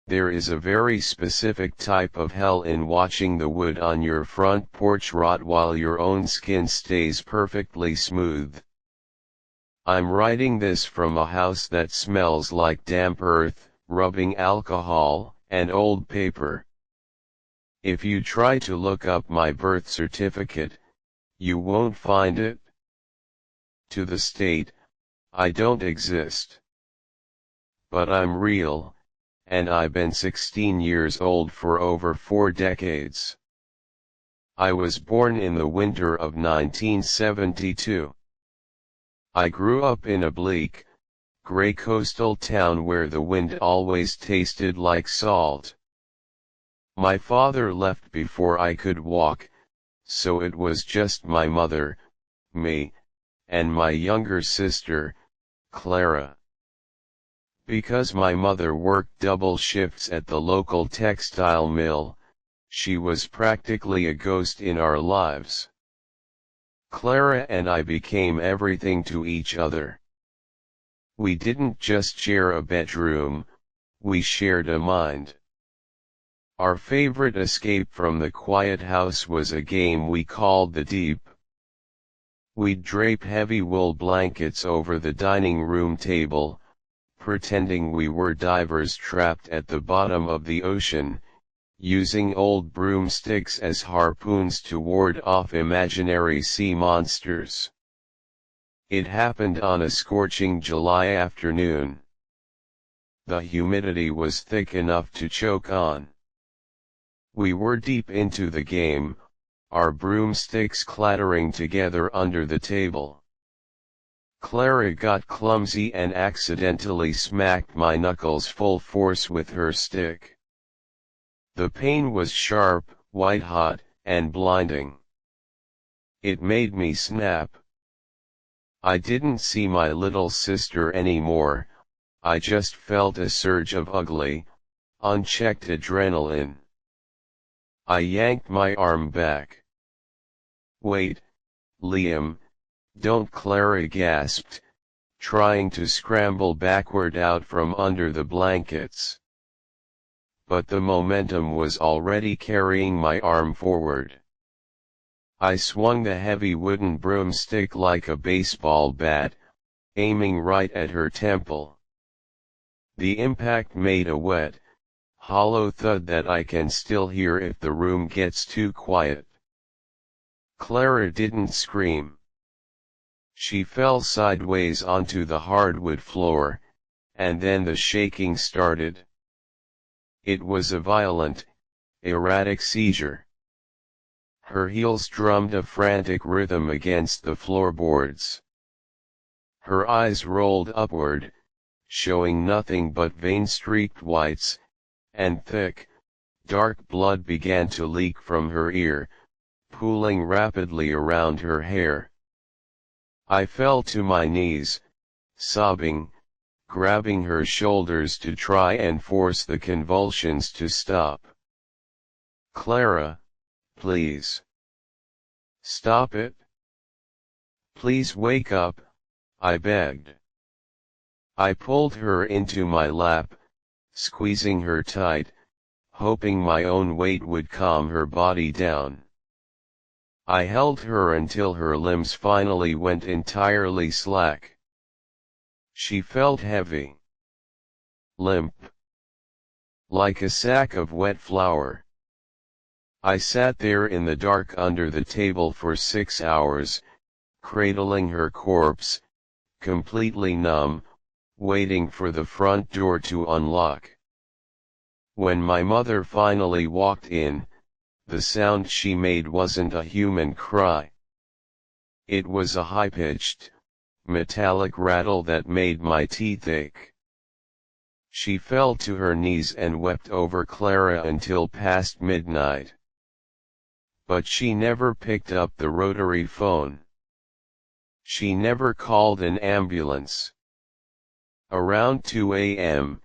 There is a very specific type of hell in watching the wood on your front porch rot while your own skin stays perfectly smooth. I'm writing this from a house that smells like damp earth, rubbing alcohol, and old paper. If you try to look up my birth certificate, you won't find it. To the state, I don't exist. But I'm real, and I've been 16 years old for over 4 decades. I was born in the winter of 1972. I grew up in a bleak, gray coastal town where the wind always tasted like salt. My father left before I could walk, so it was just my mother, me, and my younger sister, Clara. Because my mother worked double shifts at the local textile mill, she was practically a ghost in our lives. Clara and I became everything to each other. We didn't just share a bedroom, we shared a mind. Our favorite escape from the quiet house was a game we called The Deep. We'd drape heavy wool blankets over the dining room table, pretending we were divers trapped at the bottom of the ocean, using old broomsticks as harpoons to ward off imaginary sea monsters. It happened on a scorching July afternoon. The humidity was thick enough to choke on. We were deep into the game, our broomsticks clattering together under the table. Clara got clumsy and accidentally smacked my knuckles full force with her stick. The pain was sharp, white-hot, and blinding. It made me snap. I didn't see my little sister anymore, I just felt a surge of ugly, unchecked adrenaline. I yanked my arm back. "Wait, Liam, don't," Clara gasped, trying to scramble backward out from under the blankets. But the momentum was already carrying my arm forward. I swung the heavy wooden broomstick like a baseball bat, aiming right at her temple. The impact made a wet, hollow thud that I can still hear if the room gets too quiet. Clara didn't scream. She fell sideways onto the hardwood floor, and then the shaking started. It was a violent, erratic seizure. Her heels drummed a frantic rhythm against the floorboards. Her eyes rolled upward, showing nothing but vein-streaked whites, and thick, dark blood began to leak from her ear, pooling rapidly around her hair. I fell to my knees, sobbing, grabbing her shoulders to try and force the convulsions to stop. "Clara, please. Stop it. Please wake up," I begged. I pulled her into my lap, squeezing her tight, hoping my own weight would calm her body down. I held her until her limbs finally went entirely slack. She felt heavy. Limp. Like a sack of wet flour. I sat there in the dark under the table for 6 hours, cradling her corpse, completely numb, waiting for the front door to unlock. When my mother finally walked in, the sound she made wasn't a human cry. It was a high-pitched, metallic rattle that made my teeth ache. She fell to her knees and wept over Clara until past midnight. But she never picked up the rotary phone. She never called an ambulance. Around 2 a.m.,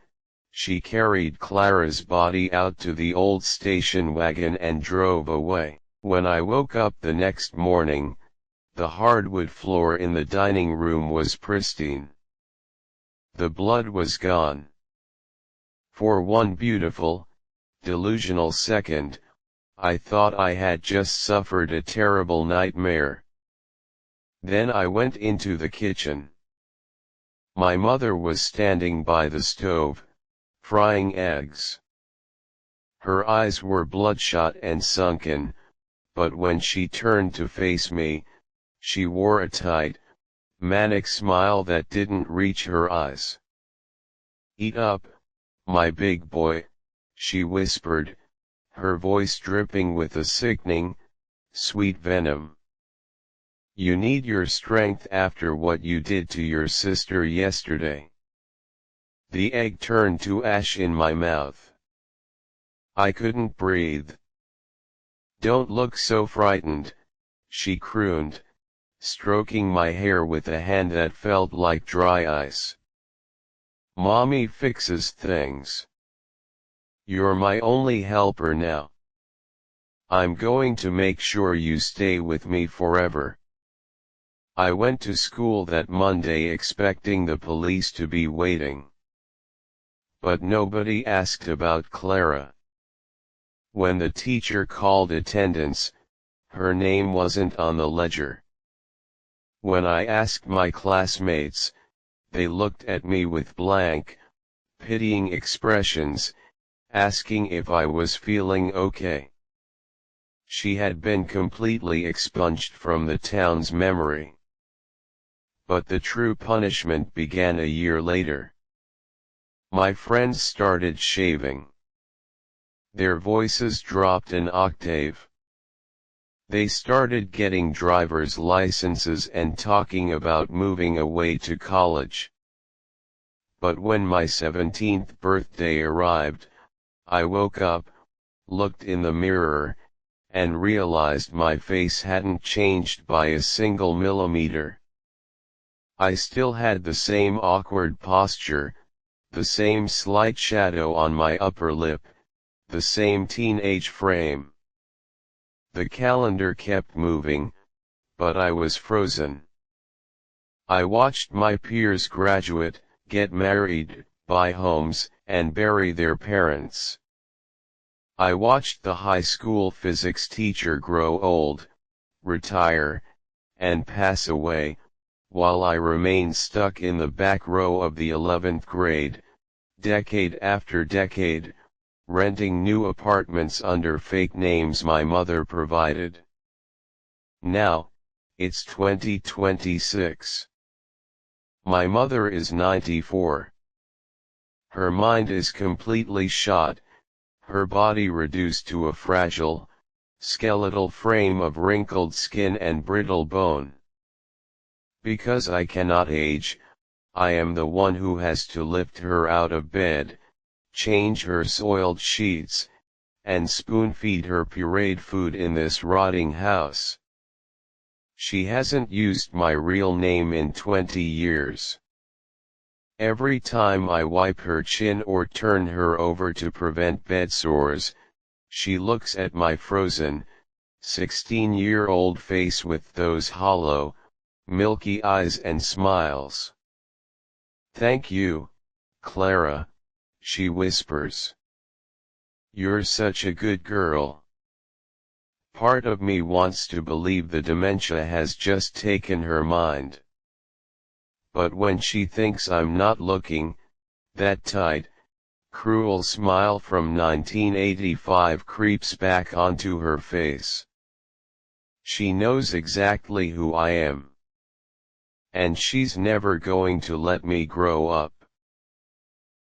she carried Clara's body out to the old station wagon and drove away. When I woke up the next morning, the hardwood floor in the dining room was pristine. The blood was gone. For one beautiful, delusional second, I thought I had just suffered a terrible nightmare. Then I went into the kitchen. My mother was standing by the stove, frying eggs. Her eyes were bloodshot and sunken, but when she turned to face me, she wore a tight, manic smile that didn't reach her eyes. "Eat up, my big boy," she whispered, her voice dripping with a sickening, sweet venom. "You need your strength after what you did to your sister yesterday." The egg turned to ash in my mouth. I couldn't breathe. "Don't look so frightened," she crooned, stroking my hair with a hand that felt like dry ice. "Mommy fixes things. You're my only helper now. I'm going to make sure you stay with me forever." I went to school that Monday expecting the police to be waiting. But nobody asked about Clara. When the teacher called attendance, her name wasn't on the ledger. When I asked my classmates, they looked at me with blank, pitying expressions, asking if I was feeling okay. She had been completely expunged from the town's memory. But the true punishment began a year later. My friends started shaving. Their voices dropped an octave. They started getting driver's licenses and talking about moving away to college. But when my 17th birthday arrived, I woke up, looked in the mirror, and realized my face hadn't changed by a single millimeter. I still had the same awkward posture, the same slight shadow on my upper lip, the same teenage frame. The calendar kept moving, but I was frozen. I watched my peers graduate, get married, buy homes, and bury their parents. I watched the high school physics teacher grow old, retire, and pass away, while I remained stuck in the back row of the 11th grade, decade after decade, renting new apartments under fake names my mother provided. Now, it's 2026. My mother is 94. Her mind is completely shot, her body reduced to a fragile, skeletal frame of wrinkled skin and brittle bone. Because I cannot age, I am the one who has to lift her out of bed, change her soiled sheets, and spoon-feed her pureed food in this rotting house. She hasn't used my real name in 20 years. Every time I wipe her chin or turn her over to prevent bed sores, she looks at my frozen, 16-year-old face with those hollow, milky eyes and smiles. "Thank you, Clara," she whispers. "You're such a good girl." Part of me wants to believe the dementia has just taken her mind. But when she thinks I'm not looking, that tight, cruel smile from 1985 creeps back onto her face. She knows exactly who I am. And she's never going to let me grow up.